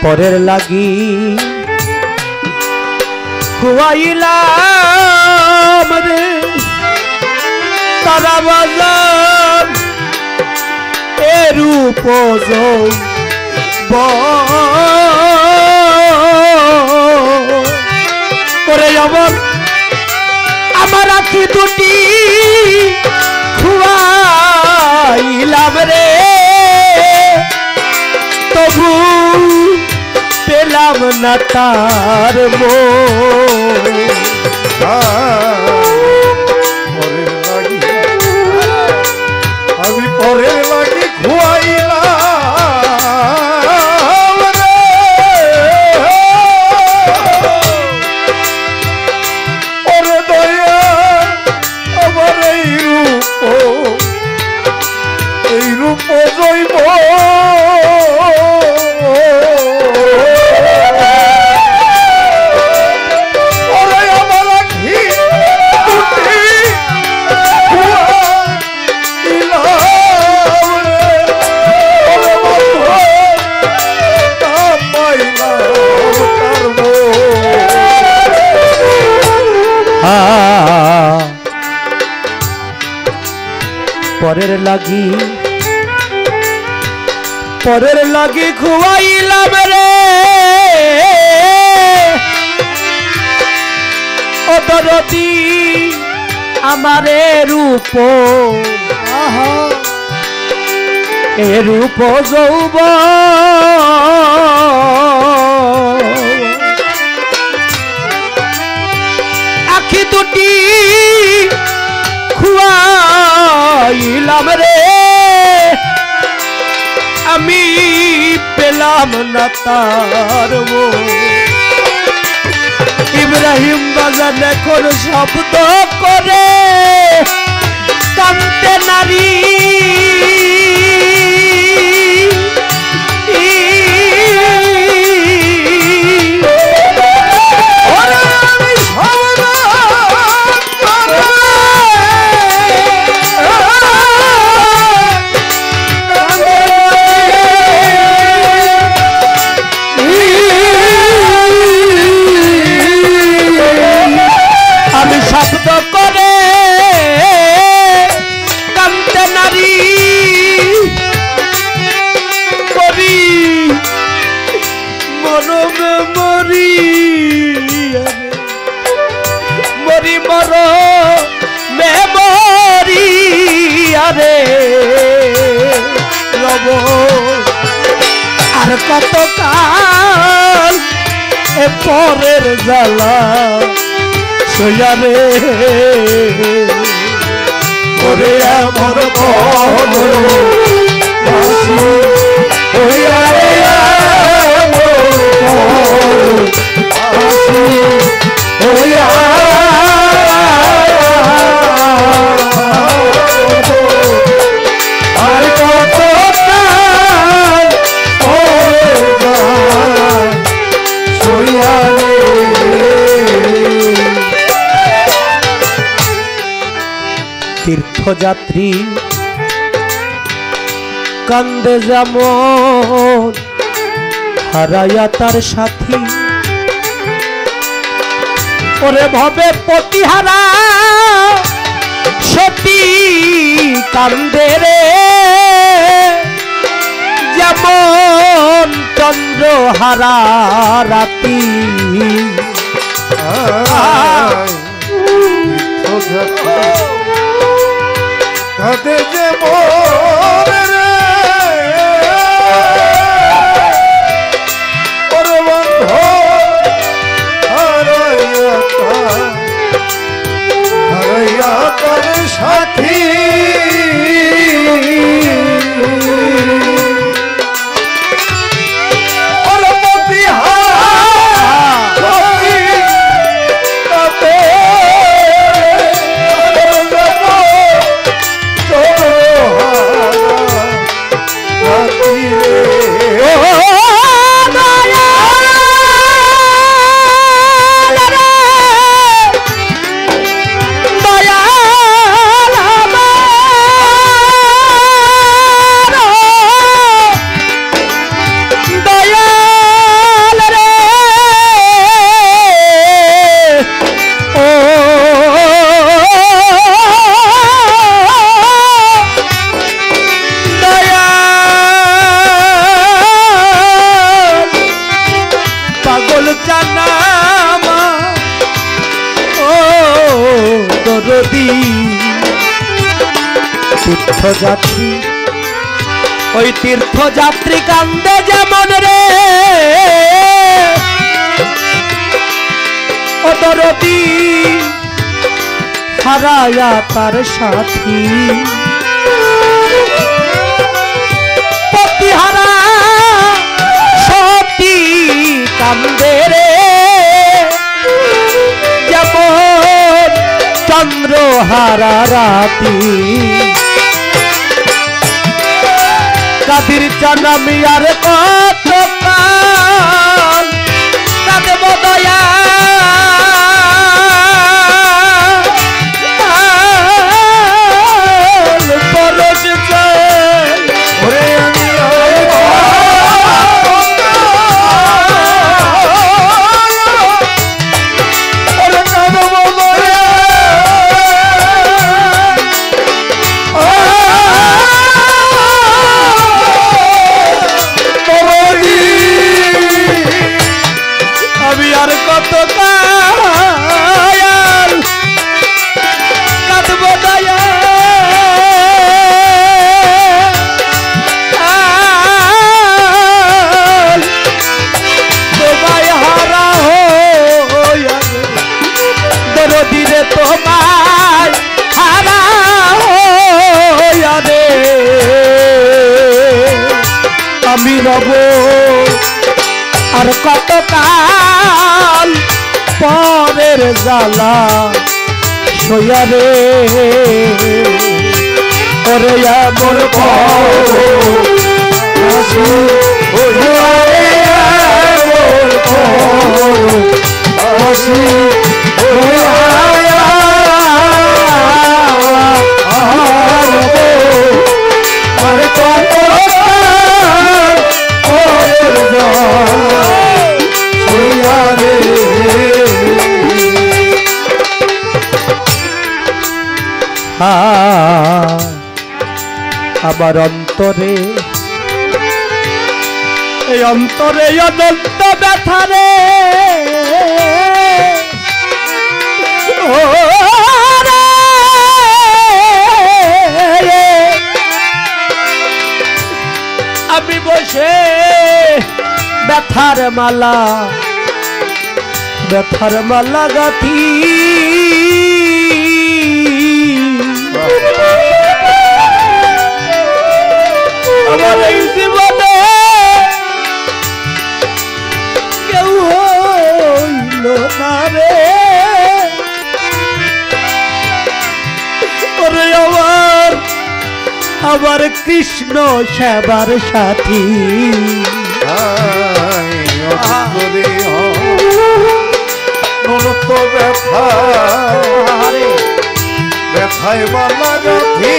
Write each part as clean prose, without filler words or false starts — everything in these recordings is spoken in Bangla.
পরের লাগি খুয়াইলাম রে তারা বাজার এরূপ করে যেমন আমার আখি দুটি খুয়াইলাম রে তবু পেলাম না তার পরের লাগি আমি পরের লাগি খুয়াইলাম রে ওরে দয়া আমার এই রূপ জৈব পরের লাগি খুয়াইলাম রে ও দরদি আমারে রূপ এ রূপ যৌব আখি দুটি খুয়াইলাম রে আমি পেলাম না তার ইব্রাহিম বাজার এখন শব্দ করে কাঁদতে নারী আর কত কাল এ পরের জ্বালা সইয়া রে ওরে আমার তীর্থযাত্রী কান্দে যেমন হারাইয়া তার সাথী ওরে ভবে পতিহারা সতী কান্দে রে যেমন চন্দ্রহারা রাতি কাঁদে যে মোরে রে ওরে বন্ধু হারাইয়া তার সাথী ওরে পতিহারা দরদি তীর্থযাত্রী, ওই তীর্থযাত্রী কান্দে যেমন রে ও দরদি হারায়া তার সাথী, পতিহারা সতী কান্দে রে যেমন চন্দ্রহারা রাতি। কাদির জানামি আর কত কাল কাঁদব দয়া পরশ চাই ওরে আমি আর কত কাল কাঁদব দয়া তোমায় হারা হইয়া দরদি রে তোমায় হারা হইয়া রে আমি রব আর কত কাল পরের জ্বালা সইয়া রে ওরে আমার আমার অন্তরে এই অন্তরে অনন্ত ব্যথা রে আমি বসে ব্যথার মালা গাথি আমার এই জীবনে কেউ হইল না রে ওরে আমার কৃষ্ণ সেবার সাথী ব্যথায় মালা গাথি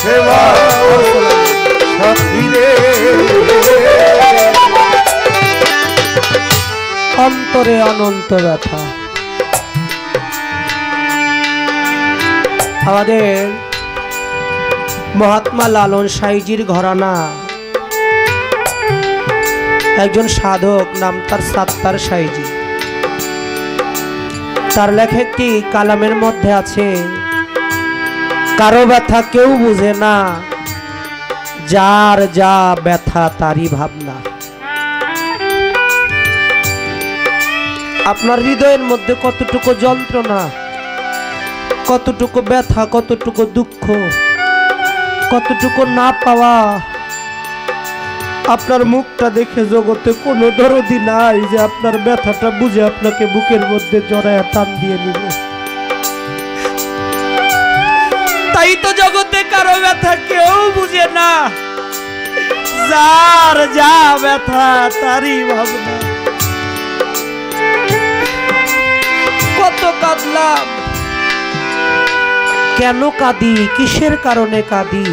সেবা সাথী রে অন্তরে অনন্ত ব্যথা। আমাদের মহাত্মা লালন সাইজির ঘরানা একজন সাধক, নাম তার সাত্তার সাইজি। তার লেখা একটি কালামের মধ্যে আছে, কারো ব্যথা কেউ বুঝে না, যার যা ব্যথা তারই ভাবনা। আপনার হৃদয়ের মধ্যে কতটুকু যন্ত্রণা, কতটুকু ব্যথা, কতটুকু দুঃখ, কতটুকু না পাওয়া, আপনার মুখটা দেখে জগতে কোনো দরদি নাই যে আপনার ব্যথাটা বুঝে আপনাকে বুকের মধ্যে জড়ায় টান দিয়ে নিবে। তাই তো জগতে কারো ব্যথা কেউ বুঝে না, যার যা ব্যথা তারই ভাবনা। কত কাঁদলাম, কেন কাঁদি, কিসের কারণে কাঁদি,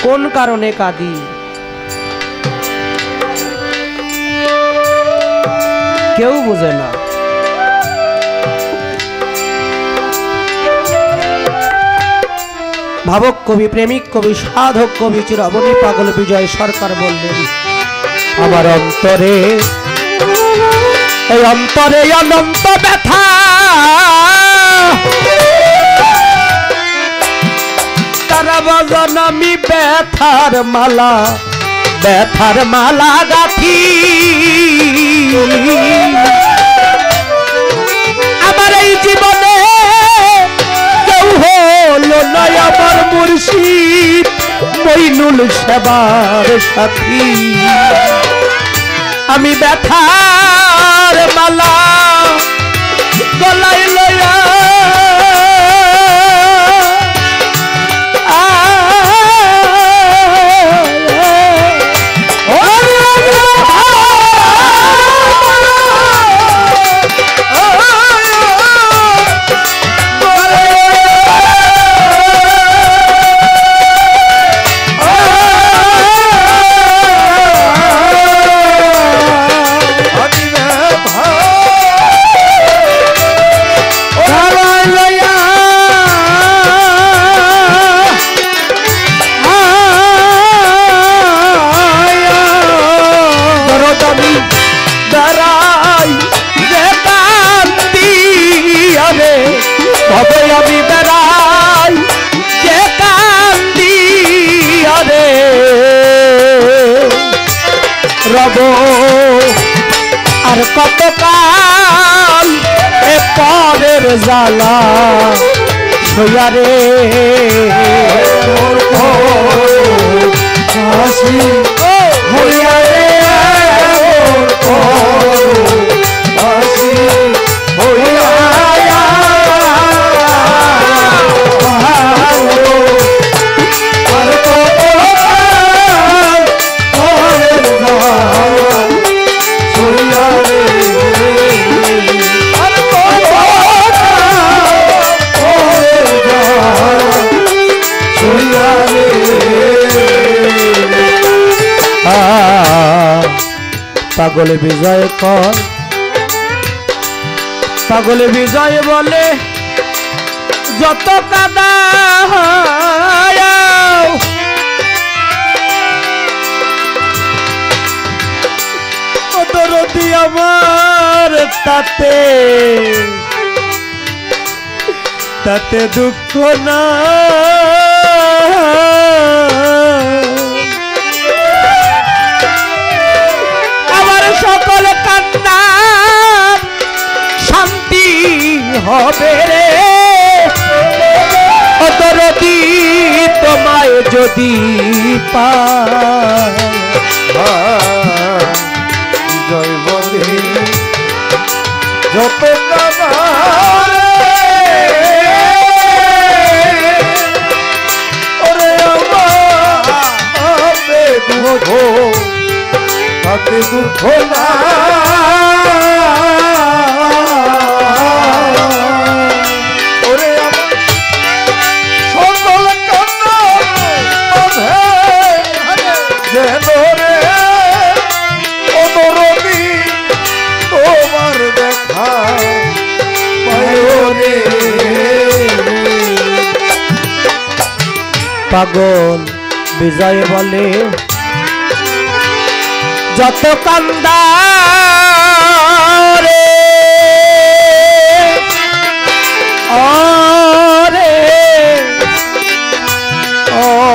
কোন কারণে কাঁদি? কেউ বোঝে না। ভাবক কবি, প্রেমিক কবি, সাধক কবি চিরবনী পাগল বিজয় সরকার বললেন, আমার অন্তরে এই অন্তরে অনন্ত ব্যথা, তারা বাজান আমি ব্যথার মালা, ব্যথার মালা গাথি। আমার এই জীবনে কেউ হলো না আমার মুর্শিদ মইনুল সেবার সাথী। আমি ব্যথার মালা গলায় লয়া আমি বেড়াই যে কান্দি আরে রব আর কতকাল এ পরের জ্বালা সইয়ারে হাসি হইয়ারে হাসি হইয়া পাগলে বিজয় কর, পাগলে বিজয় বলে যত কাদা দরদি আমার তাতে তাতে দুঃখ না। সকল কান্না শান্তি হবে রে দরদি তোমায় যদি জয় বলে যত ওরে তাতে দুঃখ না। ওরে আমার সকল কান্না যেন রে অদরদি তোমার দেখা পায়রে। পাগল বিজয় বলে যত কান্দা রে ওরে ওরে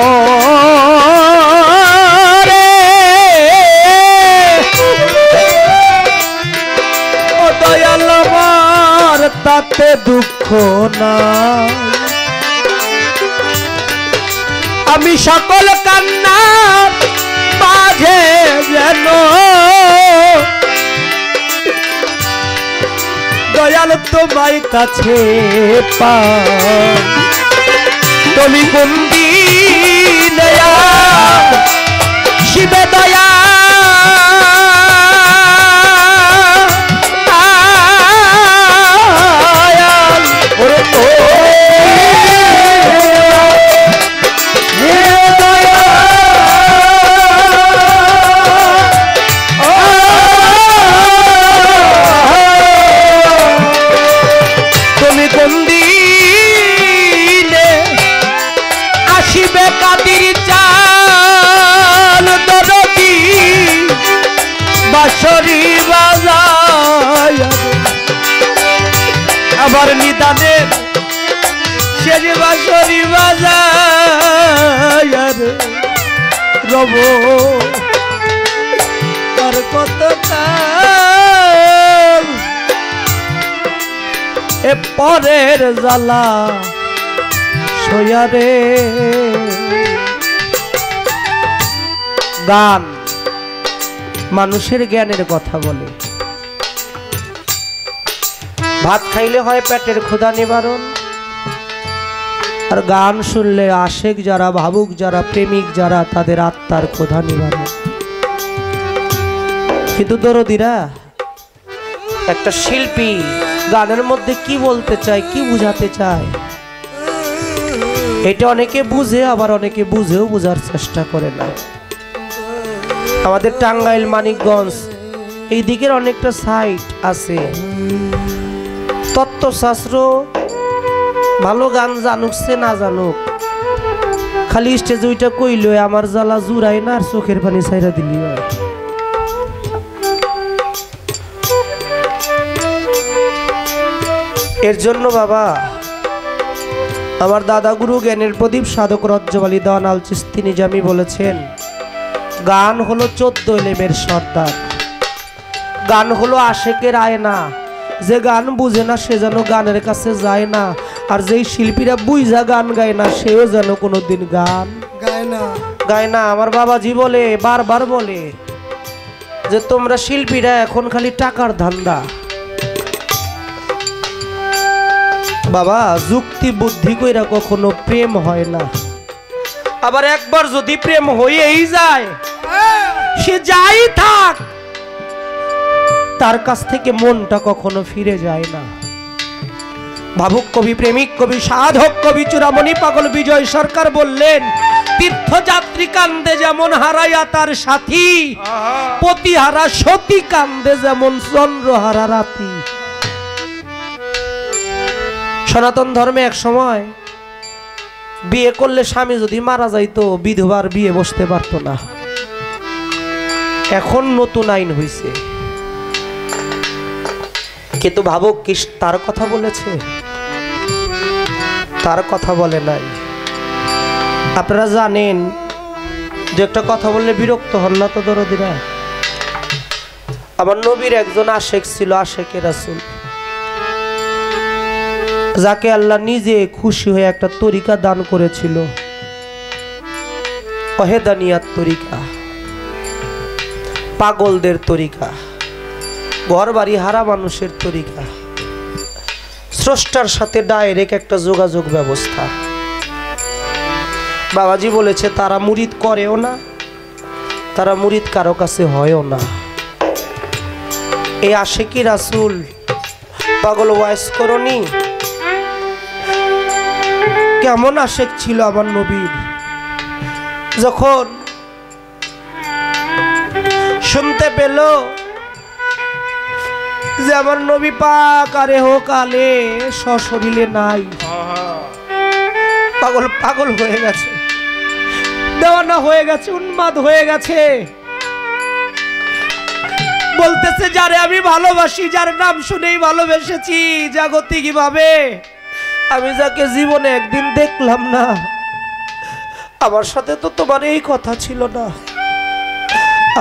ও দয়াল আমার তাতে দুঃখ না। আমি সকল কান্না মাঝে যেন দয়াল তোমায় কাছে পাই। তুমি কুন্দি দয়া শিবে দয়া গানের সে যে বাঁশরি বাজায় রে রব আর কত কাল এ পরের জ্বালা সইয়া রে। গান মানুষের জ্ঞানের কথা বলে। ভাত খাইলে হয় পেটের ক্ষুধা নিবারণ, আর গান শুনলে আশেক যারা, ভাবুক যারা, প্রেমিক যারা, তাদের আত্মার ক্ষুধা নিবারণ। কিন্তু দরদিরা, একটা শিল্পী গানের মধ্যে কি বলতে চায়, কি বুঝাতে চায়, এটা অনেকে বুঝে, আবার অনেকে বুঝেও বোঝার চেষ্টা করে না। আমাদের টাঙ্গাইল, মানিকগঞ্জ এই দিকের অনেকটা সাইট আছে, তত্ত্বশাস্ত্র ভালো গান জানুক সে না জানুক, খালি স্টেজে ওইটা কইল আমার জ্বালা জুড়াই না আর চোখের পানি ছাইরা দিলি হয়। এর জন্য বাবা, আমার দাদা গুরু জ্ঞানের প্রদীপ সাধক রজ্জবালি দেওয়ান আল চিস্তি নিজামি বলেছেন, গান হলো 14 এলেমের সর্দার। গান হলো আশেকের আয়না। যে গান বুঝে না সে যেন গানের কাছে যায় না, আর যেই শিল্পীরা বুঝা গান গায় না সেও যেন কোনোদিন গান গায় না। আমার বাবাজি বলে, বারবার বলে যে তোমরা শিল্পীরা এখন খালি টাকার ধান্দা। বাবা, যুক্তি বুদ্ধি কইরা কখনো প্রেম হয় না। আবার একবার যদি প্রেম হয়েই যায়, সে যাই থাক, তার কাছ থেকে মনটা কখনো ফিরে যায় না। ভাবুক কবি, প্রেমিক কবি, সাধক কবি চূড়ামণি পাগল বিজয় সরকার বললেন, তীর্থযাত্রী কান্দে যেমন হারাইয়া তার সাথী, পতিহারা সতী কান্দে যেমন চন্দ্রহারা রাতি। সনাতন ধর্মে এক সময় বিয়ে করলে স্বামী যদি মারা যাইতো, বিধবার বিয়ে বসতে পারতো না। এখন নতুন আইন হইছে, কিন্তু ভাবুক কি তার কথা বলেছে? তার কথা বলে নাই। আপনারা জানেন যে একটা কথা বললে বিরক্ত হন না তো দরদিরা? আমার নবীর একজন আশেক ছিল, আশেকে রাসূল, যাকে আল্লাহ নিজে খুশি হয়ে একটা তরিকা দান করেছিল, ওয়াহেদানিয়াত তরিকা, পাগলদের তরিকা, ঘর বাড়ি হারা মানুষের তরিকা, স্রষ্টার সাথে ডাইরেক্ট একটা যোগাযোগ ব্যবস্থা। বাবাজি বলেছে তারা মুরিদ করেও না, তারা মুরিদ কারো কাছে হয়ও না। এই আশেকি রাসূল পাগল ওয়াইস করনি কেমন আশেক ছিল আমার নবীর। যখন শুনতে পেল যে আমার নবী পাক আরে হো কালে সশরীরে নাই, পাগল পাগল হয়ে গেছে, দেওয়ানা হয়ে গেছে, উন্মাদ হয়ে গেছে। বলতেছে যারে আমি ভালোবাসি, যার নাম শুনেই ভালোবেসেছি জাগতিক ভাবে, আমি যাকে জীবনে একদিন দেখলাম না, আমার সাথে তো তোমার এই কথা ছিল না,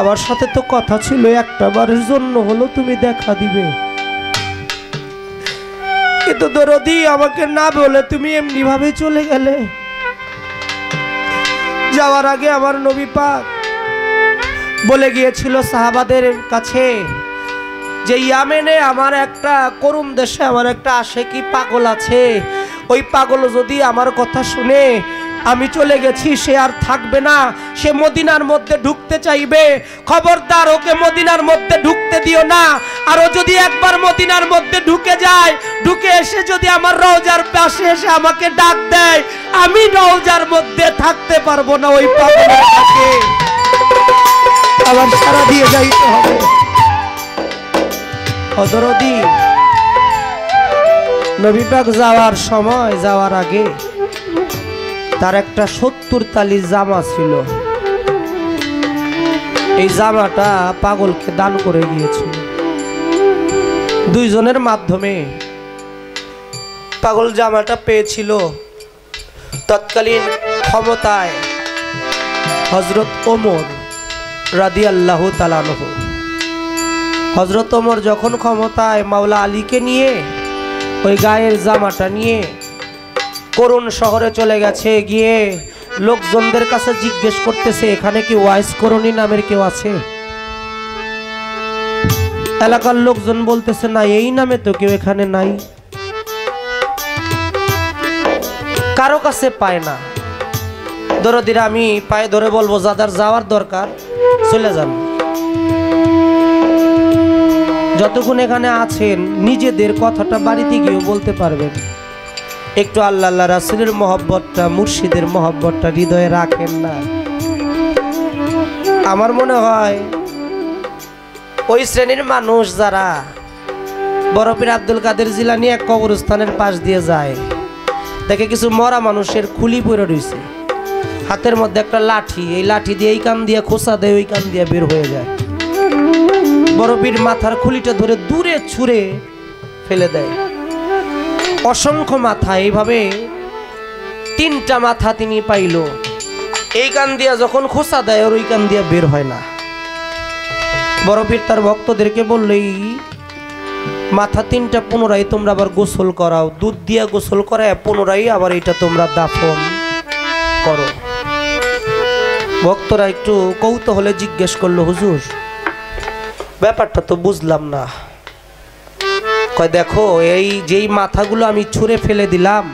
আমার সাথে তো কথা ছিল একটা বারের জন্য হলো তুমি দেখা দিবে, কিন্তু দরদি আমাকে না বলে তুমি এমনি ভাবে চলে গেলে। যাওয়ার আগে আমার নবী পাক বলে গিয়েছিল সাহাবাদের কাছে যে ইয়ামেনে আমার একটা করুণ দেশে আমার একটা আশেকি পাগল আছে, ওই পাগল যদি আমার কথা শুনে আমি চলে গেছি সে আর থাকবে না, সে মদিনার মধ্যে ঢুকতে চাইবে, খবরদার ওকে মদিনার মধ্যে ঢুকতে দিও না। আর ও যদি একবার মদিনার মধ্যে ঢুকে যায়, ঢুকে এসে যদি আমার রওজার পাশে এসে আমাকে ডাক দেয়, আমি রওজার মধ্যে থাকতে পারবো না, ওই পাগলের কাছে আবার সারা দিয়ে যাইতে হবে। অদরদি নবী পাক যাওয়ার সময়, যাওয়ার আগে তার একটা 70 তালি জামা ছিল, এই জামাটা পাগলকে দান করে গিয়েছিল। দুইজনের মাধ্যমে পাগল জামাটা পেয়েছিল তৎকালীন ক্ষমতায় হযরত ওমর রাদিয়াল্লাহু তাআলা আনহু। হযরত ওমর যখন ক্ষমতায় মাওলা আলীকে নিয়ে ওই গায়ের জামাটা নিয়ে করুণ শহরে চলে গেছে, গিয়ে লোকজনদের কাছে জিজ্ঞেস করতেছে এখানে কি ওয়াইস করণী নামের কেউ আছে? এলাকার লোকজন বলতেছে না, এই নামে তো কেউ এখানে নাই, কারো কাছে পায় না। দরদিরা আমি পায়ে ধরে বলবো যাদের যাওয়ার দরকার চলে যান। যতক্ষণ এখানে আছেন নিজেদের কথাটা বাড়িতে গিয়েও বলতে পারবেন। একটু আল্লাহ আল্লাহ রাসূলের মহব্বতটা, মুর্শিদের মহব্বতটা হৃদয়ে রাখেন না। আমার মনে হয় ওই শ্রেণীর মানুষ যারা বড় পীর আব্দুল কাদের জিলানী এক কবরস্থানের পাশ দিয়ে যায়, দেখে কিছু মরা মানুষের খুলি পড়ে রয়েছে, হাতের মধ্যে একটা লাঠি, এই লাঠি দিয়ে এই কান দিয়ে খোঁচা দেয়, ওই কান দিয়ে বের হয়ে যায়। বড় পীর মাথার খুলিটা ধরে দূরে ছুঁড়ে ফেলে দেয়। অসংখ্য মাথা, এইভাবে 3টা মাথা তিনি পাইল। এই কান দিয়া যখন খোঁচা দেয় আর ওই কান দিয়া বের হয় না। বড় পীর তার ভক্তদেরকে বললেই মাথা 3টা পুনরায় তোমরা আবার গোসল করাও, দুধ দিয়া গোসল করায় পুনরায় আবার এটা তোমরা দাফন করো। ভক্তরা একটু কৌতূহলে জিজ্ঞেস করলো, হুজুর ব্যাপারটা তো বুঝলাম না। কয় দেখো, এই যেই মাথাগুলো আমি ছুঁড়ে ফেলে দিলাম